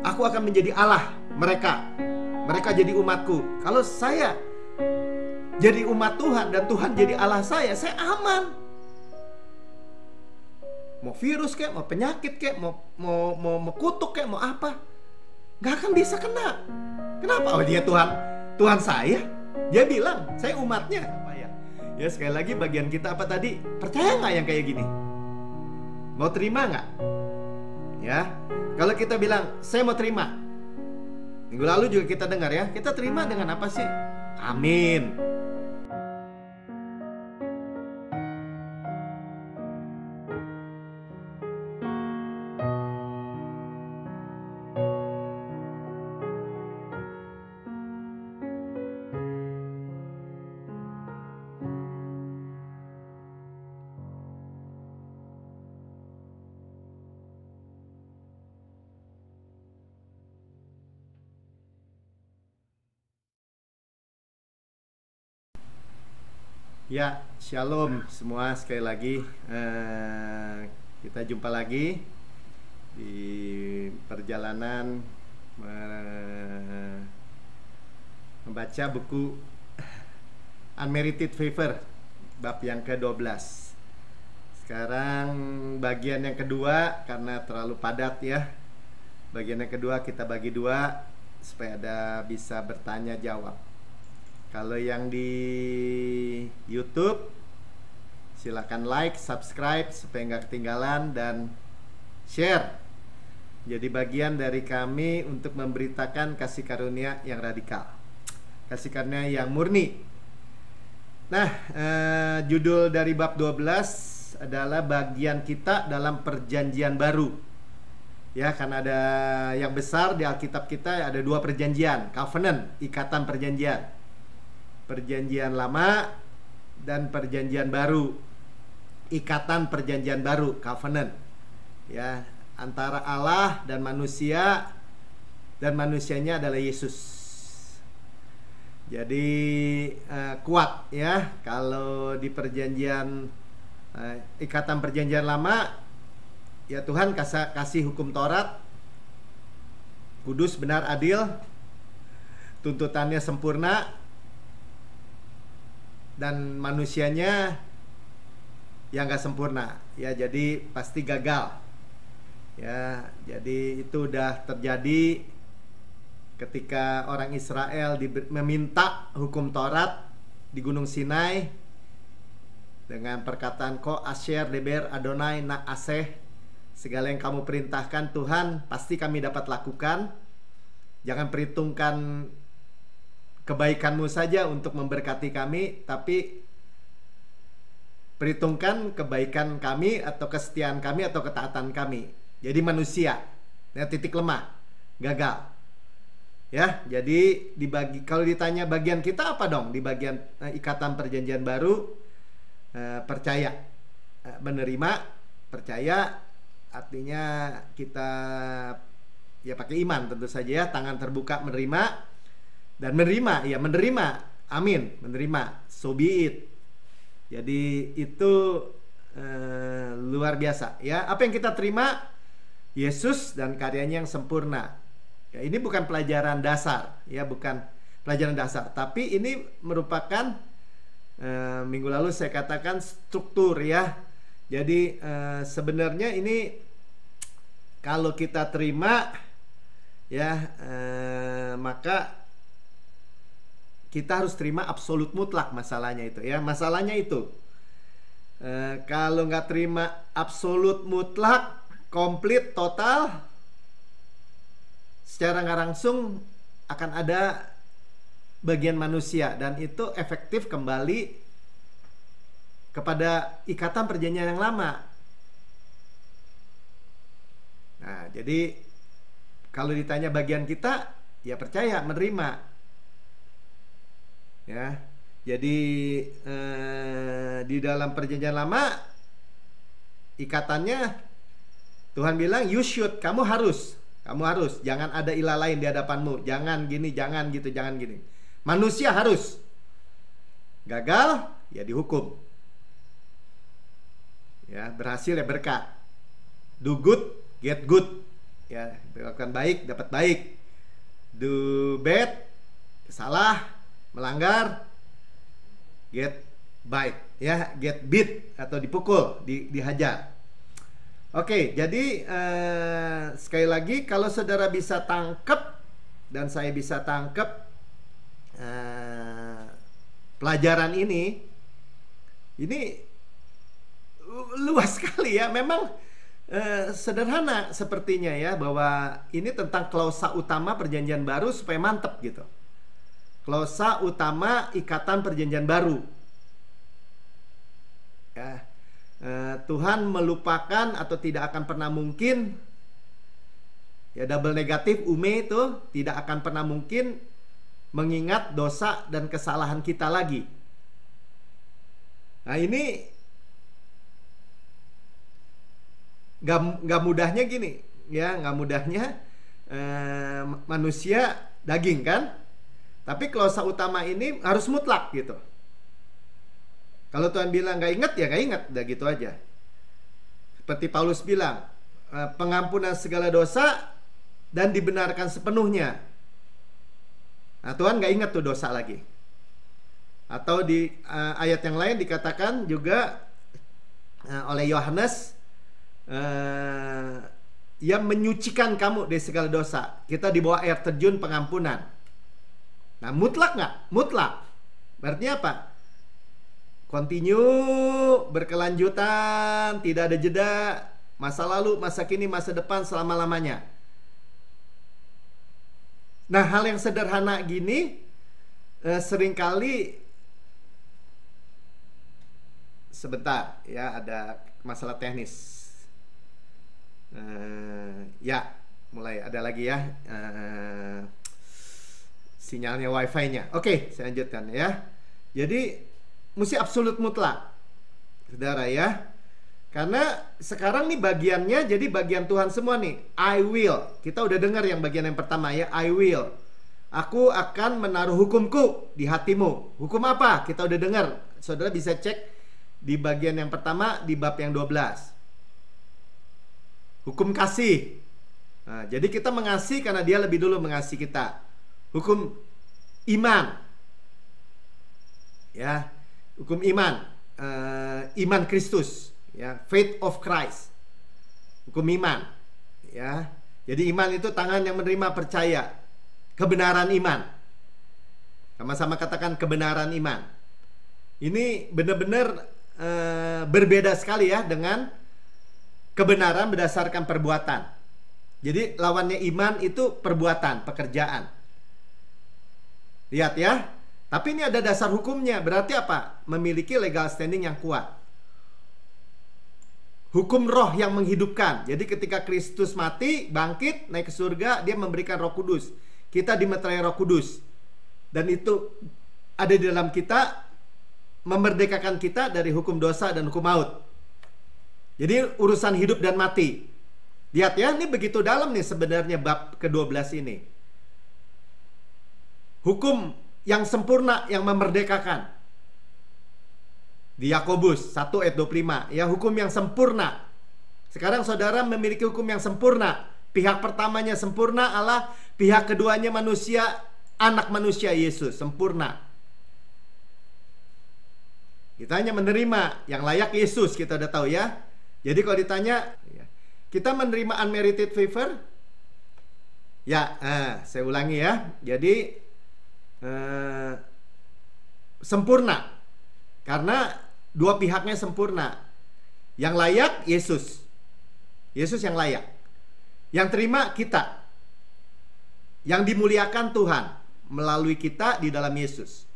Aku akan menjadi Allah mereka. Mereka jadi umatku. Kalau saya jadi umat Tuhan dan Tuhan jadi Allah saya aman. Mau virus kayak, mau penyakit kayak, mau kutuk kayak, mau apa, gak akan bisa kena. Kenapa? Oh, dia Tuhan saya. Dia bilang saya umatnya. Apa ya? Ya sekali lagi bagian kita apa tadi? Percaya nggak yang kayak gini? Mau terima nggak? Ya, kalau kita bilang saya mau terima. Minggu lalu juga kita dengar ya. Kita terima dengan apa sih? Amin. Ya, shalom semua sekali lagi. Kita jumpa lagi di perjalanan membaca buku Unmerited Favor bab yang ke-12. Sekarang bagian yang kedua, karena terlalu padat ya. Bagian yang kedua kita bagi dua supaya ada bisa bertanya jawab. Kalau yang di YouTube, silakan like, subscribe supaya nggak ketinggalan, dan share. Jadi bagian dari kami untuk memberitakan kasih karunia yang radikal, kasih karunia yang murni. Nah, judul dari bab 12 adalah bagian kita dalam perjanjian baru. Ya, karena ada yang besar di Alkitab kita, ada dua perjanjian, covenant, ikatan perjanjian. Perjanjian lama dan perjanjian baru, ikatan perjanjian baru, covenant, ya, antara Allah dan manusia, dan manusianya adalah Yesus. Jadi kuat ya. Kalau di perjanjian ikatan perjanjian lama, ya Tuhan kasih hukum Taurat, kudus, benar, adil, tuntutannya sempurna, dan manusianya yang gak sempurna ya, jadi pasti gagal ya. Jadi itu udah terjadi ketika orang Israel meminta hukum Taurat di Gunung Sinai dengan perkataan Ko Asher Deber Adonai Na Aseh, segala yang kamu perintahkan Tuhan pasti kami dapat lakukan. Jangan perhitungkan kebaikanmu saja untuk memberkati kami, tapi perhitungkan kebaikan kami atau kesetiaan kami atau ketaatan kami. Jadi manusia, ya, titik lemah, gagal. Ya, jadi kalau ditanya bagian kita apa dong di bagian ikatan perjanjian baru, percaya, menerima, percaya artinya kita ya pakai iman tentu saja ya, tangan terbuka menerima. Dan menerima, ya menerima, amin, menerima, so be it. Jadi itu luar biasa ya. Apa yang kita terima? Yesus dan karyanya yang sempurna ya. Ini bukan pelajaran dasar ya, bukan pelajaran dasar, tapi ini merupakan minggu lalu saya katakan struktur ya. Jadi sebenarnya ini kalau kita terima ya, maka kita harus terima absolut mutlak, masalahnya itu ya. Masalahnya itu kalau nggak terima absolut mutlak, komplit, total, secara nggak langsung akan ada bagian manusia, dan itu efektif kembali kepada ikatan perjanjian yang lama. Nah, jadi kalau ditanya bagian kita, ya percaya, menerima. Ya, jadi di dalam perjanjian lama ikatannya Tuhan bilang you should, kamu harus, jangan ada ilah lain di hadapanmu, jangan gini, jangan gitu, jangan gini. Manusia harus, gagal ya dihukum, ya berhasil ya berkat, do good get good ya, berlakukan baik dapat baik. Do bad, salah, melanggar, get bite, ya, get beat atau dipukul, dihajar. Oke, jadi sekali lagi, kalau saudara bisa tangkap dan saya bisa tangkap pelajaran ini luas sekali ya. Memang sederhana sepertinya ya, bahwa ini tentang klausa utama perjanjian baru supaya mantep gitu. Klausa utama ikatan perjanjian baru. Ya, Tuhan melupakan atau tidak akan pernah mungkin, ya, double negatif ume itu tidak akan pernah mungkin mengingat dosa dan kesalahan kita lagi. Nah, ini gak mudahnya gini ya, gak mudahnya manusia daging kan, tapi klausa utama ini harus mutlak gitu. Kalau Tuhan bilang gak ingat, ya gak ingat, udah gitu aja. Seperti Paulus bilang, pengampunan segala dosa dan dibenarkan sepenuhnya. Nah, Tuhan gak ingat tuh dosa lagi. Atau di ayat yang lain dikatakan juga oleh Yohanes, ia menyucikan kamu dari segala dosa. Kita di bawah air terjun pengampunan. Nah, mutlak nggak? Mutlak. Berarti apa? Continue, berkelanjutan, tidak ada jeda, masa lalu, masa kini, masa depan, selama-lamanya. Nah, hal yang sederhana gini seringkali, sebentar ya, ada masalah teknis. Ya, mulai ada lagi ya sinyalnya wifi-nya. Oke, saya lanjutkan ya. Jadi mesti absolut mutlak, saudara ya. Karena sekarang nih bagiannya jadi bagian Tuhan semua nih. I will. Kita udah dengar yang bagian yang pertama ya, I will. Aku akan menaruh hukumku di hatimu. Hukum apa? Kita udah dengar. Saudara bisa cek di bagian yang pertama di bab yang 12. Hukum kasih. Nah, jadi kita mengasihi karena dia lebih dulu mengasihi kita. Hukum iman. Ya. Hukum iman, iman Kristus, ya, faith of Christ. Hukum iman, ya. Jadi iman itu tangan yang menerima, percaya, kebenaran iman. Sama-sama katakan kebenaran iman. Ini benar-benar berbeda sekali ya dengan kebenaran berdasarkan perbuatan. Jadi lawannya iman itu perbuatan, pekerjaan. Lihat ya. Tapi ini ada dasar hukumnya. Berarti apa? Memiliki legal standing yang kuat. Hukum roh yang menghidupkan. Jadi ketika Kristus mati, bangkit, naik ke surga, dia memberikan Roh Kudus. Kita dimeterai Roh Kudus. Dan itu ada di dalam kita, memerdekakan kita dari hukum dosa dan hukum maut. Jadi urusan hidup dan mati. Lihat ya, ini begitu dalam nih sebenarnya bab ke-12 ini. Hukum yang sempurna, yang memerdekakan. Di Yakobus 1 ayat 25, ya, hukum yang sempurna. Sekarang saudara memiliki hukum yang sempurna. Pihak pertamanya sempurna Allah, pihak keduanya manusia, anak manusia Yesus, sempurna. Kita hanya menerima yang layak Yesus, kita udah tahu ya. Jadi kalau ditanya, kita menerima unmerited favor? Ya, saya ulangi ya. Jadi sempurna karena dua pihaknya sempurna. Yang layak Yesus, Yesus yang layak. Yang terima kita, yang dimuliakan Tuhan melalui kita di dalam Yesus.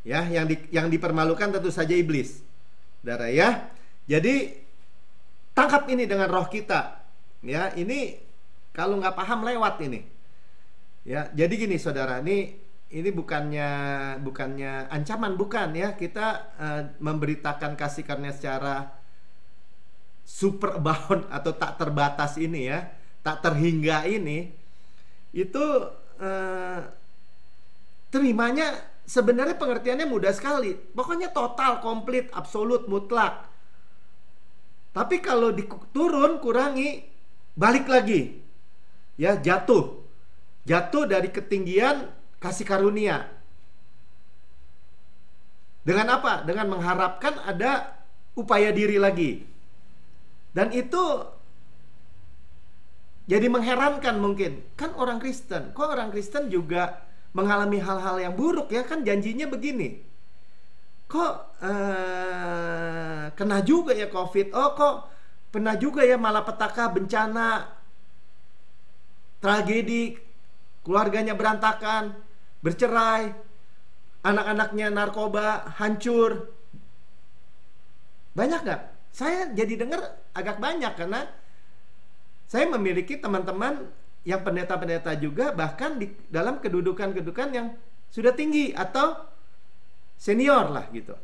Ya, yang dipermalukan tentu saja iblis, saudara ya. Jadi tangkap ini dengan roh kita. Ya, ini kalau nggak paham lewat ini. Ya, jadi gini saudara, ini bukannya ancaman, bukan ya. Kita memberitakan kasih karunia secara super abound atau tak terbatas ini ya, tak terhingga ini. Itu terimanya sebenarnya pengertiannya mudah sekali. Pokoknya total, komplit, absolut, mutlak. Tapi kalau diturun, kurangi, balik lagi, ya, jatuh dari ketinggian kasih karunia. Dengan apa? Dengan mengharapkan ada upaya diri lagi. Dan itu jadi mengherankan mungkin. Kan orang Kristen, kok orang Kristen juga mengalami hal-hal yang buruk ya? Kan janjinya begini. Kok kena juga ya COVID? Oh, kok pernah juga ya malapetaka, bencana, tragedi, keluarganya berantakan, bercerai, anak-anaknya narkoba, hancur. Banyak gak? Saya jadi dengar agak banyak, karena saya memiliki teman-teman yang pendeta-pendeta juga, bahkan di dalam kedudukan-kedudukan yang sudah tinggi atau senior lah gitu.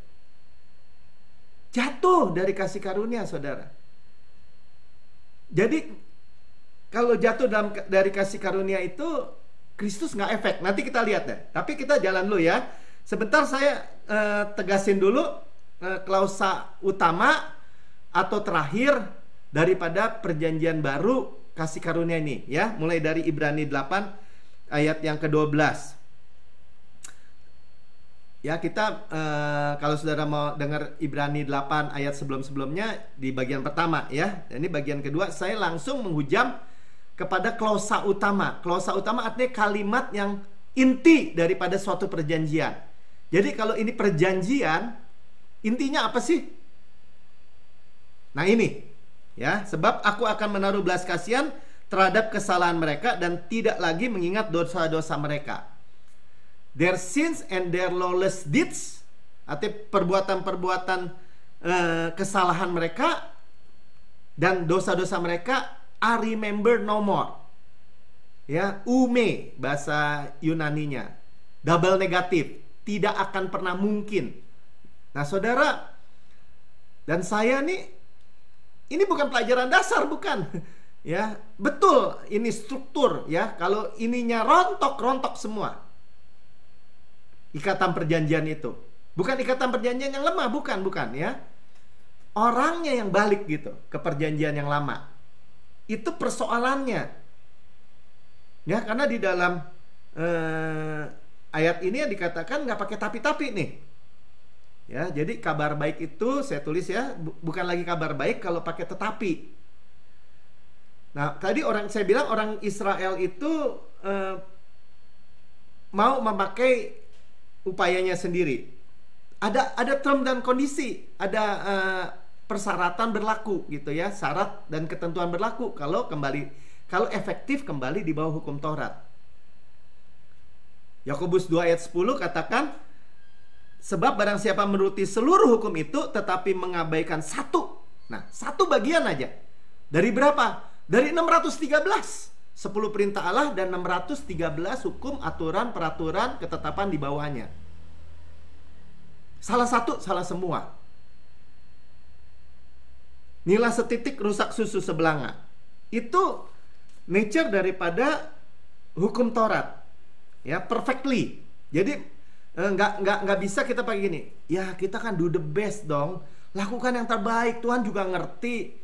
Jatuh dari kasih karunia, saudara. Jadi kalau jatuh dari kasih karunia itu, Kristus nggak efek. Nanti kita lihat deh. Tapi kita jalan dulu ya. Sebentar saya tegasin dulu klausa utama atau terakhir daripada perjanjian baru kasih karunia ini ya. Mulai dari Ibrani 8 ayat yang ke-12. Ya, kita kalau saudara mau dengar Ibrani 8 ayat sebelum-sebelumnya di bagian pertama ya. Dan ini bagian kedua, saya langsung menghujam kepada klausa utama. Klausa utama artinya kalimat yang inti daripada suatu perjanjian. Jadi kalau ini perjanjian, intinya apa sih? Nah ini ya, sebab aku akan menaruh belas kasihan terhadap kesalahan mereka dan tidak lagi mengingat dosa-dosa mereka. Their sins and their lawless deeds, artinya perbuatan-perbuatan kesalahan mereka dan dosa-dosa mereka, I remember no more. Ya, ume bahasa Yunaninya, double negatif, tidak akan pernah mungkin. Nah, saudara dan saya nih, ini bukan pelajaran dasar, bukan. Ya, betul, ini struktur ya. Kalau ininya rontok semua. Ikatan perjanjian itu bukan ikatan perjanjian yang lemah, bukan ya. Orangnya yang balik gitu ke perjanjian yang lama. Itu persoalannya. Ya, karena di dalam ayat ini yang dikatakan nggak pakai tapi-tapi nih. Ya, jadi kabar baik itu saya tulis ya, bukan lagi kabar baik kalau pakai tetapi. Nah, tadi saya bilang orang Israel itu mau memakai upayanya sendiri. Ada term dan kondisi, ada persyaratan berlaku gitu ya, syarat dan ketentuan berlaku kalau efektif kembali di bawah hukum Taurat. Yakobus 2 ayat 10 katakan, sebab barang siapa menuruti seluruh hukum itu tetapi mengabaikan satu. Nah, satu bagian aja. Dari berapa? Dari 613. 10 perintah Allah dan 613 hukum, aturan, peraturan, ketetapan di bawahnya. Salah satu, salah semua. Nila setitik, rusak susu sebelanga. Itu nature daripada hukum Taurat. Ya, perfectly. Jadi nggak bisa kita pakai gini. Ya, kita kan do the best dong. Lakukan yang terbaik. Tuhan juga ngerti.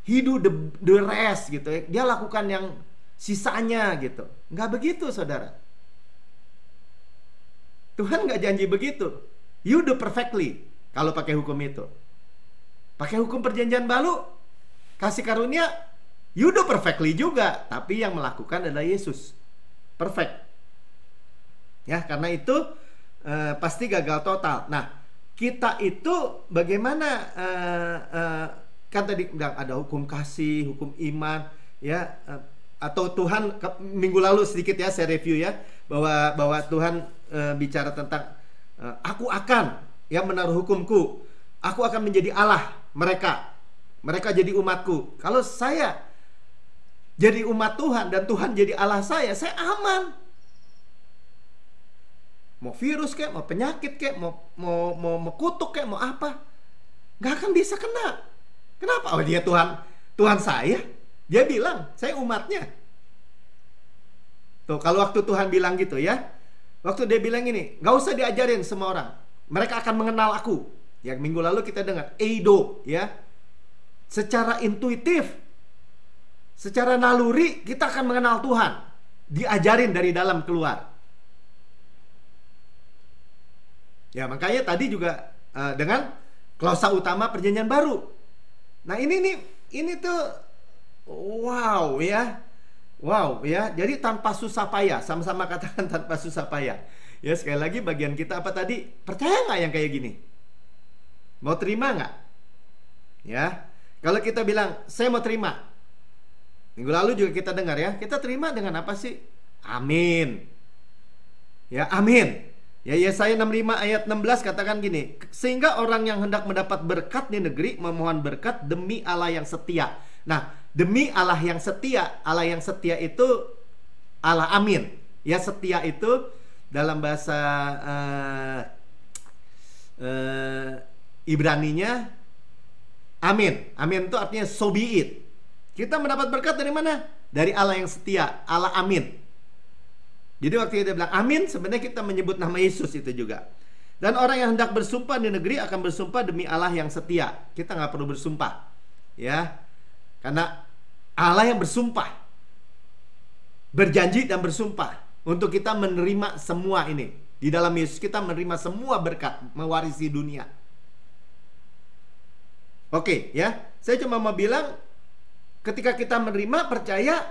He do the rest gitu ya. Dia lakukan yang sisanya gitu. Nggak begitu, saudara. Tuhan nggak janji begitu. You do perfectly kalau pakai hukum itu. Pakai hukum perjanjian baru, kasih karunia, you do perfectly juga. Tapi yang melakukan adalah Yesus. Perfect. Ya, karena itu pasti gagal total. Nah, kita itu bagaimana? Kan tadi bilang ada hukum kasih, hukum iman, ya. Atau Tuhan minggu lalu sedikit ya saya review ya, bahwa Tuhan bicara tentang aku akan ya menaruh hukumku, aku akan menjadi Allah mereka jadi umatku. Kalau saya jadi umat Tuhan dan Tuhan jadi Allah saya aman. Mau virus kayak, mau penyakit kayak, mau kutuk kayak, mau apa, nggak akan bisa kena. Kenapa? Oh, dia Tuhan saya. Dia bilang, saya umatnya. Tuh, kalau waktu Tuhan bilang gitu ya, waktu dia bilang ini, gak usah diajarin semua orang, mereka akan mengenal aku. Ya, minggu lalu kita dengar, eido ya, secara intuitif. Secara naluri kita akan mengenal Tuhan, diajarin dari dalam keluar. Ya, makanya tadi juga dengan klausa utama perjanjian baru. Nah, ini tuh wow ya. Wow ya. Jadi tanpa susah payah, sama-sama katakan tanpa susah payah. Ya, sekali lagi bagian kita apa tadi? Percaya nggak yang kayak gini? Mau terima nggak? Ya. Kalau kita bilang, saya mau terima. Minggu lalu juga kita dengar ya. Kita terima dengan apa sih? Amin. Ya, amin. Ya, Yesaya 65 ayat 16 katakan gini, sehingga orang yang hendak mendapat berkat di negeri memohon berkat demi Allah yang setia. Nah, demi Allah yang setia itu Allah amin. Ya, setia itu dalam bahasa Ibraninya amin. Amin itu artinya so be it. Kita mendapat berkat dari mana? Dari Allah yang setia, Allah amin. Jadi waktu kita bilang amin, sebenarnya kita menyebut nama Yesus itu juga. Dan orang yang hendak bersumpah di negeri akan bersumpah demi Allah yang setia. Kita nggak perlu bersumpah, ya, karena Allah yang bersumpah, berjanji dan bersumpah untuk kita menerima semua ini. Di dalam Yesus kita menerima semua berkat, mewarisi dunia. Oke, ya, saya cuma mau bilang, ketika kita menerima, percaya,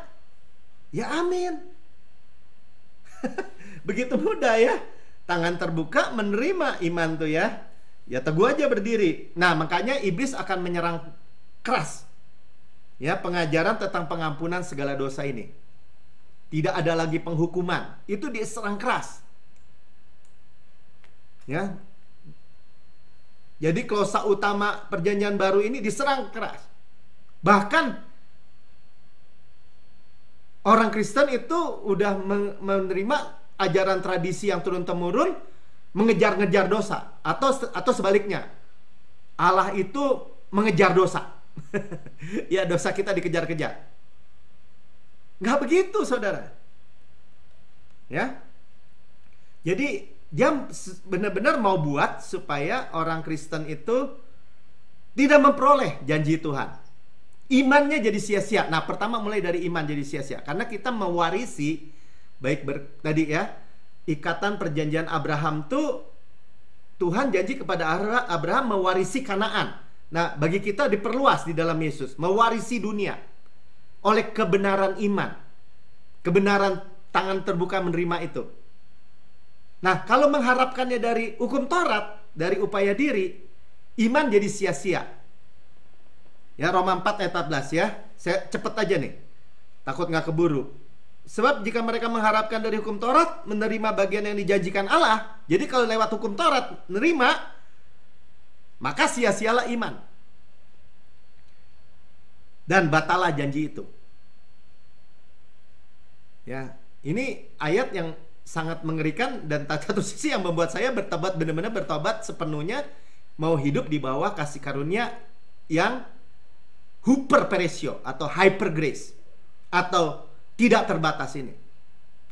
ya amin. Begitu mudah ya. Tangan terbuka menerima iman tuh ya. Ya teguh aja berdiri. Nah, makanya iblis akan menyerang keras. Ya, pengajaran tentang pengampunan segala dosa ini. Tidak ada lagi penghukuman. Itu diserang keras. Ya. Jadi klausa utama perjanjian baru ini diserang keras. Bahkan orang Kristen itu udah menerima ajaran tradisi yang turun-temurun, mengejar-ngejar dosa, atau sebaliknya, Allah itu mengejar dosa. Ya, dosa kita dikejar-kejar. Nggak begitu, saudara. Ya, jadi dia benar-benar mau buat supaya orang Kristen itu tidak memperoleh janji Tuhan. Imannya jadi sia-sia. Nah, pertama mulai dari iman jadi sia-sia. Karena kita mewarisi, baik tadi ya, ikatan perjanjian Abraham tuh, Tuhan janji kepada Abraham mewarisi Kanaan. Nah, bagi kita diperluas di dalam Yesus, mewarisi dunia oleh kebenaran iman. Kebenaran tangan terbuka menerima itu. Nah, kalau mengharapkannya dari hukum Taurat, dari upaya diri, iman jadi sia-sia. Ya, Roma 4 ayat 14 ya. Saya cepet aja nih, takut nggak keburu. Sebab jika mereka mengharapkan dari hukum Taurat menerima bagian yang dijanjikan Allah, jadi kalau lewat hukum Taurat nerima, maka sia-sialah iman. Dan batalah janji itu. Ya, ini ayat yang sangat mengerikan dan satu sisi yang membuat saya bertobat, benar-benar bertobat sepenuhnya, mau hidup di bawah kasih karunia yang hyper peresio atau hyper grace atau tidak terbatas ini.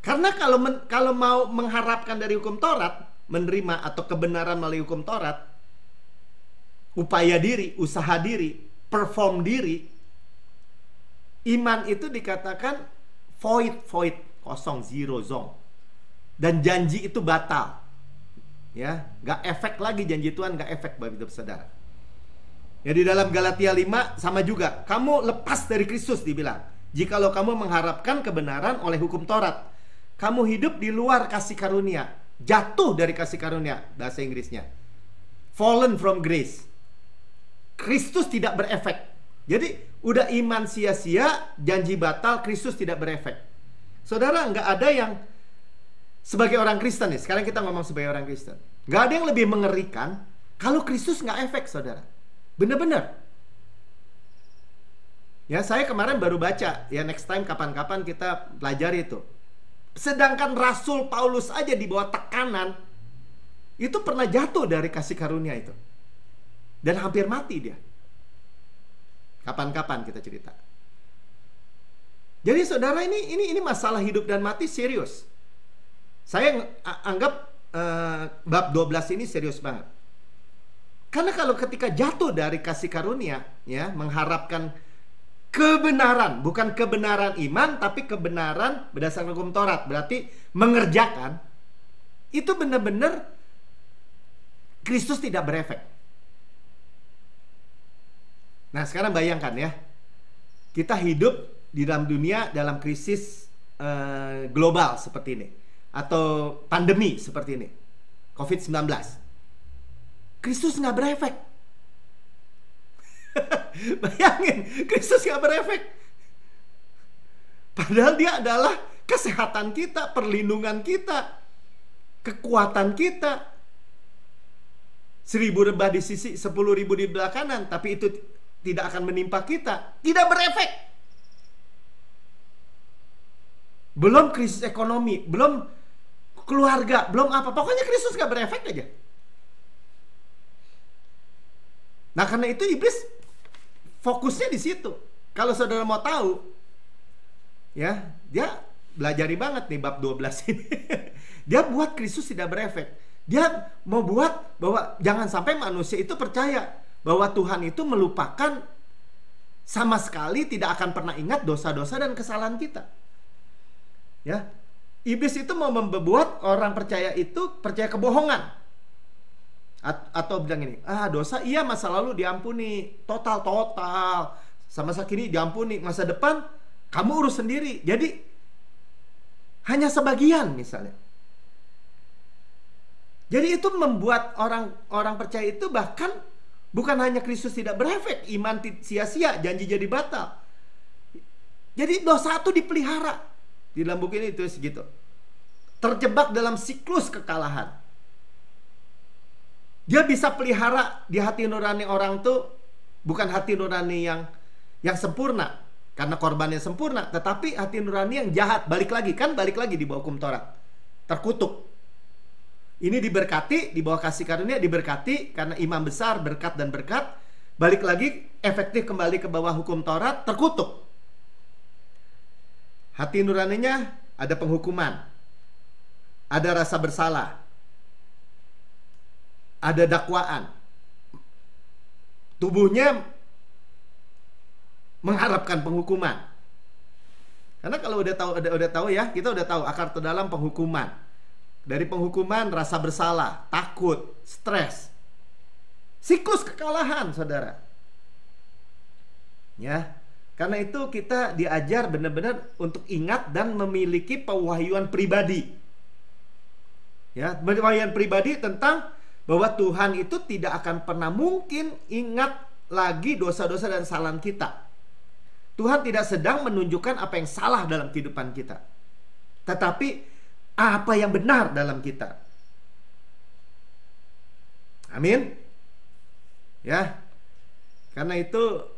Karena kalau mau mengharapkan dari hukum Taurat menerima atau kebenaran melalui hukum Taurat, upaya diri, usaha diri, perform diri, iman itu dikatakan void, kosong, zero, zong. Dan janji itu batal. Ya, nggak efek lagi janji Tuhan, nggak efek bagi hidup saudara. Ya, di dalam Galatia 5 sama juga. Kamu lepas dari Kristus dibilang. Jikalau kamu mengharapkan kebenaran oleh hukum Taurat, kamu hidup di luar kasih karunia, jatuh dari kasih karunia, bahasa Inggrisnya. Fallen from grace. Kristus tidak berefek. Jadi udah iman sia-sia, janji batal, Kristus tidak berefek. Saudara, nggak ada yang sebagai orang Kristen nih. Sekarang kita ngomong sebagai orang Kristen. Nggak ada yang lebih mengerikan kalau Kristus nggak efek, saudara. Bener-bener. Ya, saya kemarin baru baca. Ya, next time kapan-kapan kita pelajari itu. Sedangkan Rasul Paulus aja di bawah tekanan itu pernah jatuh dari kasih karunia itu. Dan hampir mati dia. Kapan-kapan kita cerita. Jadi saudara, ini masalah hidup dan mati serius. Saya anggap bab 12 ini serius banget. Karena kalau ketika jatuh dari kasih karunia, ya, mengharapkan kebenaran, bukan kebenaran iman, tapi kebenaran berdasarkan hukum Taurat. Berarti mengerjakan itu benar-benar Kristus tidak berefek. Nah, sekarang bayangkan ya, kita hidup di dalam dunia dalam krisis global seperti ini, atau pandemi seperti ini, COVID-19. Kristus nggak berefek. Bayangin, Kristus nggak berefek. Padahal dia adalah kesehatan kita, perlindungan kita, kekuatan kita. 1000 rebah di sisi, 10.000 di belah kanan, tapi itu tidak akan menimpa kita. Tidak berefek. Belum krisis ekonomi, belum keluarga, belum apa. Pokoknya Kristus nggak berefek aja. Nah, karena itu iblis fokusnya di situ. Kalau saudara mau tahu, ya, dia belajari banget nih bab 12 ini. Dia buat Kristus tidak berefek. Dia mau buat bahwa jangan sampai manusia itu percaya bahwa Tuhan itu melupakan, sama sekali tidak akan pernah ingat dosa-dosa dan kesalahan kita. Ya, iblis itu mau membuat orang percaya itu percaya kebohongan. Atau bilang ini, dosa iya masa lalu diampuni, total, sama masa kini diampuni, masa depan kamu urus sendiri. Jadi hanya sebagian misalnya. Jadi itu membuat orang percaya itu bahkan bukan hanya Kristus tidak berefek, iman sia-sia, janji jadi batal. Jadi dosa itu dipelihara. Di dalam buku ini itu segitu. Terjebak dalam siklus kekalahan. Dia bisa pelihara di hati nurani orang tuh bukan hati nurani yang sempurna karena korbannya sempurna, tetapi hati nurani yang jahat. Balik lagi di bawah hukum Taurat, terkutuk. Ini diberkati, di bawah kasih karunia diberkati karena imam besar, berkat dan berkat. Balik lagi, efektif kembali ke bawah hukum Taurat, terkutuk. Hati nuraninya ada penghukuman, ada rasa bersalah, ada dakwaan. Tubuhnya mengharapkan penghukuman. Karena kalau udah tahu ya, kita udah tahu akar terdalam penghukuman. Dari penghukuman rasa bersalah, takut, stres. Siklus kekalahan, saudara. Ya. Karena itu kita diajar benar-benar untuk ingat dan memiliki pewahyuan pribadi. Ya, pewahyuan pribadi tentang bahwa Tuhan itu tidak akan pernah mungkin ingat lagi dosa-dosa dan kesalahan kita. Tuhan tidak sedang menunjukkan apa yang salah dalam kehidupan kita, tetapi apa yang benar dalam kita. Amin. Ya. Karena itu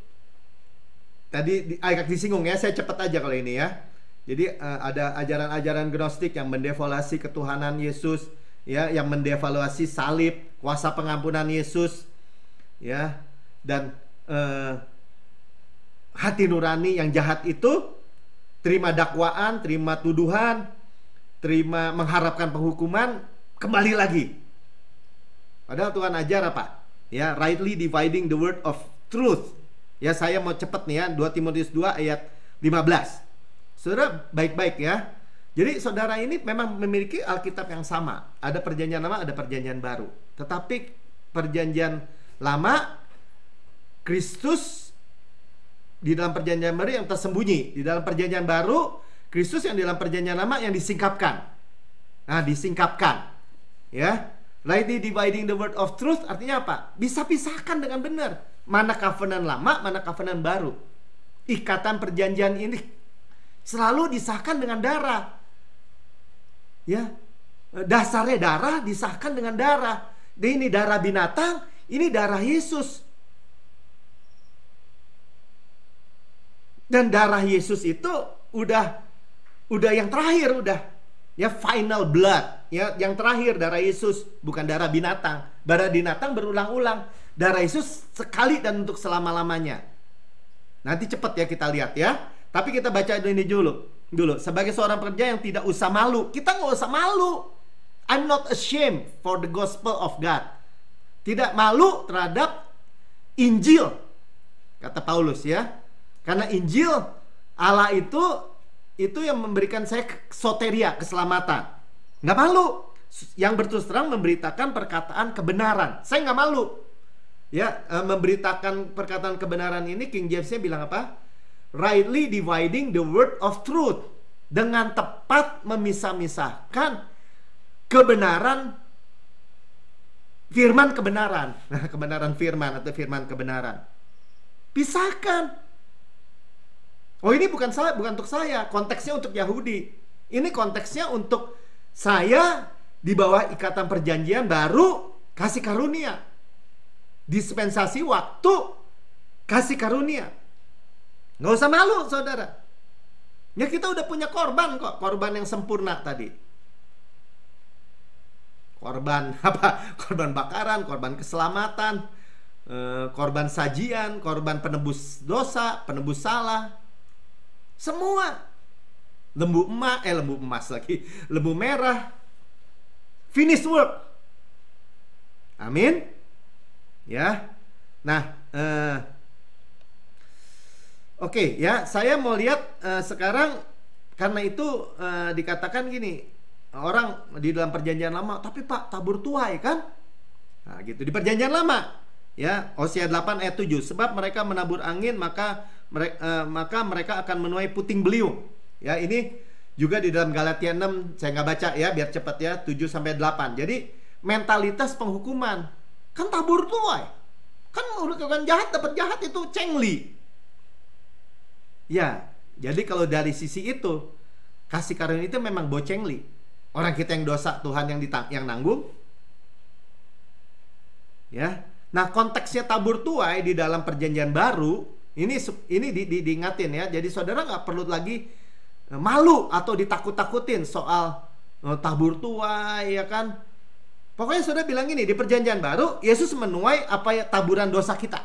tadi agak disinggung ya, saya cepat aja kalau ini ya. Jadi ada ajaran-ajaran gnostik yang mendevaluasi ketuhanan Yesus, ya, yang mendevaluasi salib, kuasa pengampunan Yesus, ya, dan hati nurani yang jahat itu terima dakwaan, terima tuduhan, terima mengharapkan penghukuman, kembali lagi. Padahal Tuhan ajar apa? Ya, rightly dividing the word of truth. Ya, saya mau cepat nih ya, 2 Timotius 2 ayat 15. Saudara baik-baik ya. Jadi saudara ini memang memiliki Alkitab yang sama. Ada perjanjian lama, ada perjanjian baru. Tetapi perjanjian lama, Kristus di dalam perjanjian baru yang tersembunyi. Di dalam perjanjian baru, Kristus yang di dalam perjanjian lama yang disingkapkan. Nah, disingkapkan. Ya. Rightly dividing the word of truth artinya apa? Bisa pisahkan dengan benar. Mana covenant lama, mana covenant baru. Ikatan perjanjian ini selalu disahkan dengan darah. Ya, dasarnya darah disahkan dengan darah. Ini darah binatang, ini darah Yesus. Dan darah Yesus itu udah yang terakhir, udah ya, final blood, ya, yang terakhir darah Yesus, bukan darah binatang. Darah binatang berulang-ulang. Darah Yesus sekali dan untuk selama-lamanya. Nanti cepat ya kita lihat ya. Tapi kita baca ini dulu. Sebagai seorang pekerja yang tidak usah malu. Kita nggak usah malu. I'm not ashamed for the gospel of God. Tidak malu terhadap Injil, kata Paulus ya. Karena Injil Allah itu yang memberikan saya soteria, keselamatan. Nggak malu. Yang berterus terang memberitakan perkataan kebenaran. Saya nggak malu. Ya, memberitakan perkataan kebenaran ini, King James-nya bilang apa? Rightly dividing the word of truth. Dengan tepat memisah-misahkan kebenaran, firman kebenaran. Kebenaran firman atau firman kebenaran. Pisahkan. Oh, ini bukan untuk saya. Konteksnya untuk Yahudi. Ini konteksnya untuk saya di bawah ikatan perjanjian baru, kasih karunia. Dispensasi waktu, kasih karunia. Nggak usah malu, saudara. Ya, kita udah punya korban kok. Korban yang sempurna tadi. Korban apa? Korban bakaran, korban keselamatan, korban sajian, korban penebus dosa, penebus salah. Semua. Lembu emas lagi. Lembu merah. Finished work. Amin. Ya. Nah, oke, ya, saya mau lihat sekarang, karena itu dikatakan gini, orang di dalam perjanjian lama, tapi Pak, tabur tuai kan? Nah, gitu. Di perjanjian lama, ya, Hosea 8 ayat 7, sebab mereka menabur angin, maka mereka akan menuai puting beliung. Ya, ini juga di dalam Galatia 6, saya nggak baca ya, biar cepat ya, 7 sampai 8. Jadi mentalitas penghukuman, kan tabur tuai. Kan melakukan jahat dapat jahat, itu cengli. Ya, jadi kalau dari sisi itu, kasih karunia itu memang bocengli. Orang kita yang dosa, Tuhan yang nanggung. Ya. Nah, konteksnya tabur tuai di dalam perjanjian baru, ini diingatin ya. Jadi saudara nggak perlu lagi malu atau ditakut-takutin soal tabur tuai, ya kan? Pokoknya saudara bilang gini, di perjanjian baru Yesus menuai apa ya, taburan dosa kita.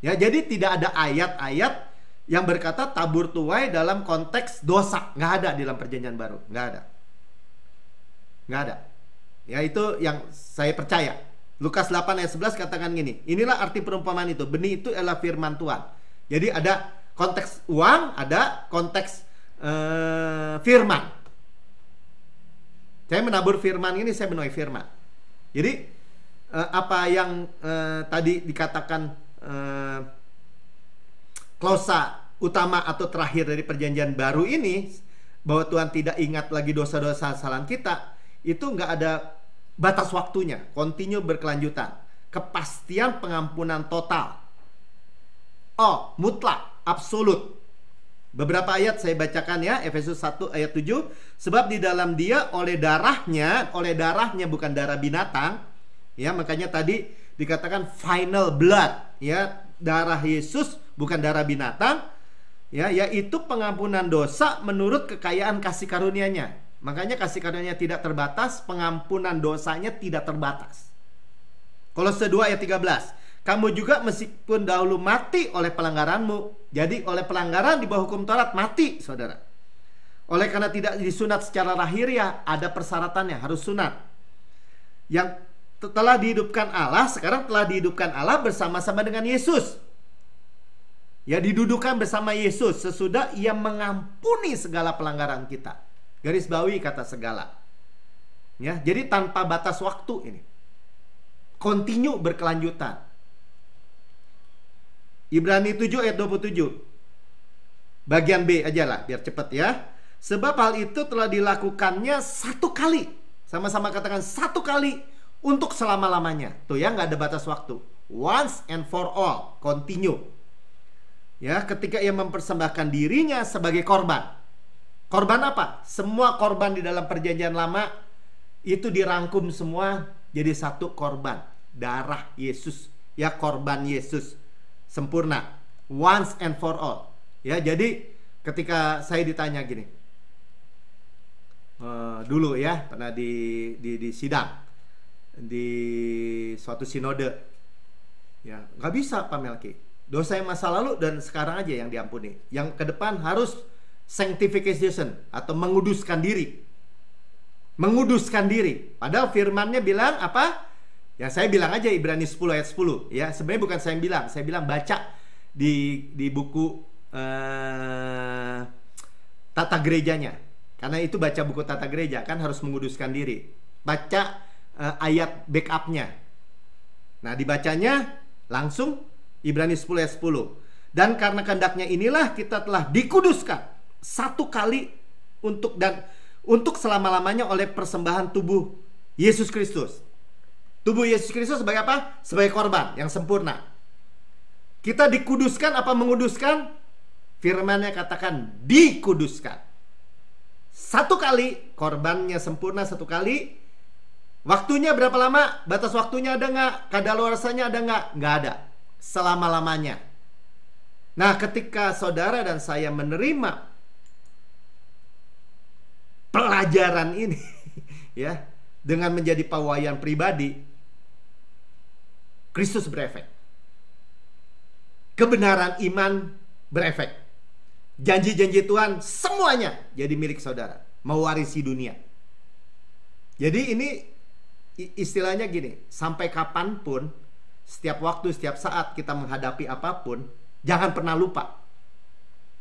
Ya, jadi tidak ada ayat-ayat yang berkata tabur tuai dalam konteks dosa. Nggak ada di dalam perjanjian baru. Nggak ada. Nggak ada. Ya, itu yang saya percaya. Lukas 8 ayat 11 katakan gini, inilah arti perumpamaan itu. Benih itu adalah firman Tuhan. Jadi ada konteks uang, ada konteks firman. Saya menabur firman ini, saya menuai firman. Jadi apa yang tadi dikatakan klausa utama atau terakhir dari perjanjian baru ini, bahwa Tuhan tidak ingat lagi dosa-dosa kesalahan kita, itu nggak ada batas waktunya, continue, berkelanjutan, kepastian pengampunan total, mutlak, absolut. Beberapa ayat saya bacakan ya, Efesus 1 ayat 7, sebab di dalam Dia oleh darahnya bukan darah binatang, ya, makanya tadi dikatakan final blood, ya, darah Yesus bukan darah binatang, ya, yaitu pengampunan dosa menurut kekayaan kasih karunia-Nya. Makanya kasih karunia tidak terbatas, pengampunan dosanya tidak terbatas. Kolose 2 ayat 13, kamu juga meskipun dahulu mati oleh pelanggaranmu. Jadi oleh pelanggaran di bawah hukum Taurat mati, saudara. Oleh karena tidak disunat secara lahiriah, ada persyaratannya, harus sunat. Yang telah dihidupkan Allah, sekarang telah dihidupkan Allah bersama-sama dengan Yesus. Ya, didudukan bersama Yesus sesudah Ia mengampuni segala pelanggaran kita. Garis bawahi kata segala. Ya, jadi tanpa batas waktu ini. Continue, berkelanjutan. Ibrani 7 ayat 27. Bagian B aja lah, biar cepat ya. Sebab hal itu telah dilakukannya satu kali. Sama-sama katakan satu kali untuk selama-lamanya. Tuh ya, nggak ada batas waktu. Once and for all. Continue. Ya, ketika Ia mempersembahkan dirinya sebagai korban. Korban apa? Semua korban di dalam perjanjian lama itu dirangkum semua jadi satu korban. Darah Yesus. Ya, korban Yesus. Sempurna. Once and for all. Ya, jadi ketika saya ditanya gini. Dulu ya, pernah di sidang. Di suatu sinode. Ya, nggak bisa Pak Melki. Dosa yang masa lalu dan sekarang aja yang diampuni. Yang ke depan harus sanctification atau menguduskan diri. Menguduskan diri. Padahal firmannya bilang apa? Ya, saya bilang aja Ibrani 10 ayat 10 ya. Sebenarnya bukan saya yang bilang, saya bilang baca di buku tata gerejanya. Karena itu baca buku tata gereja kan harus menguduskan diri. Baca ayat backupnya. Nah, dibacanya langsung Ibrani 10 ayat 10. Dan karena kehendaknya inilah kita telah dikuduskan satu kali untuk selama-lamanya oleh persembahan tubuh Yesus Kristus. Tubuh Yesus Kristus sebagai apa? Sebagai korban yang sempurna. Kita dikuduskan apa menguduskan? Firman-Nya katakan dikuduskan. Satu kali, korbannya sempurna satu kali. Waktunya berapa lama? Batas waktunya ada nggak? Kadaluarsanya ada nggak? Nggak ada. Selama-lamanya. Nah, ketika saudara dan saya menerima pelajaran ini, ya, dengan menjadi pawayan pribadi, Kristus berefek. Kebenaran iman berefek. Janji-janji Tuhan semuanya jadi milik saudara, mewarisi dunia. Jadi ini istilahnya gini, sampai kapanpun, setiap waktu, setiap saat kita menghadapi apapun, jangan pernah lupa,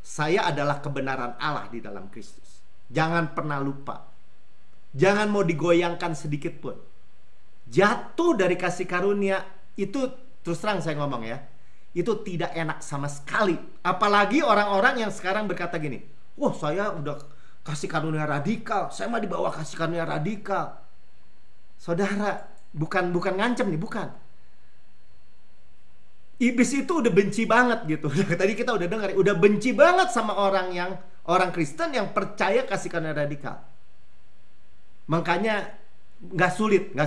saya adalah kebenaran Allah di dalam Kristus. Jangan pernah lupa. Jangan mau digoyangkan sedikit pun. Jatuh dari kasih karunia itu, terus terang saya ngomong ya, itu tidak enak sama sekali. Apalagi orang-orang yang sekarang berkata gini, wah, saya udah kasih karunia radikal, saya mah di bawah kasih karunia radikal. Saudara, bukan ngancem nih, bukan. Iblis itu udah benci banget gitu. Tadi kita udah dengar, udah benci banget sama orang Kristen yang percaya kasih karunia radikal. Makanya nggak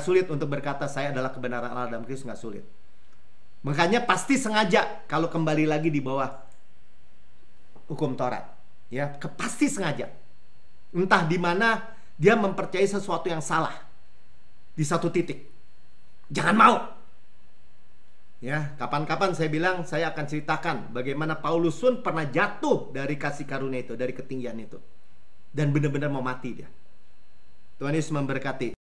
sulit untuk berkata saya adalah kebenaran Allah dalam Kristus, nggak sulit. Makanya pasti sengaja kalau kembali lagi di bawah hukum Taurat, ya, pasti sengaja. Entah di mana dia mempercayai sesuatu yang salah di satu titik. Jangan mau. Ya, kapan-kapan saya bilang saya akan ceritakan bagaimana Paulus pun pernah jatuh dari kasih karunia itu, dari ketinggian itu. Dan benar-benar mau mati dia. Tuhan Yesus memberkati.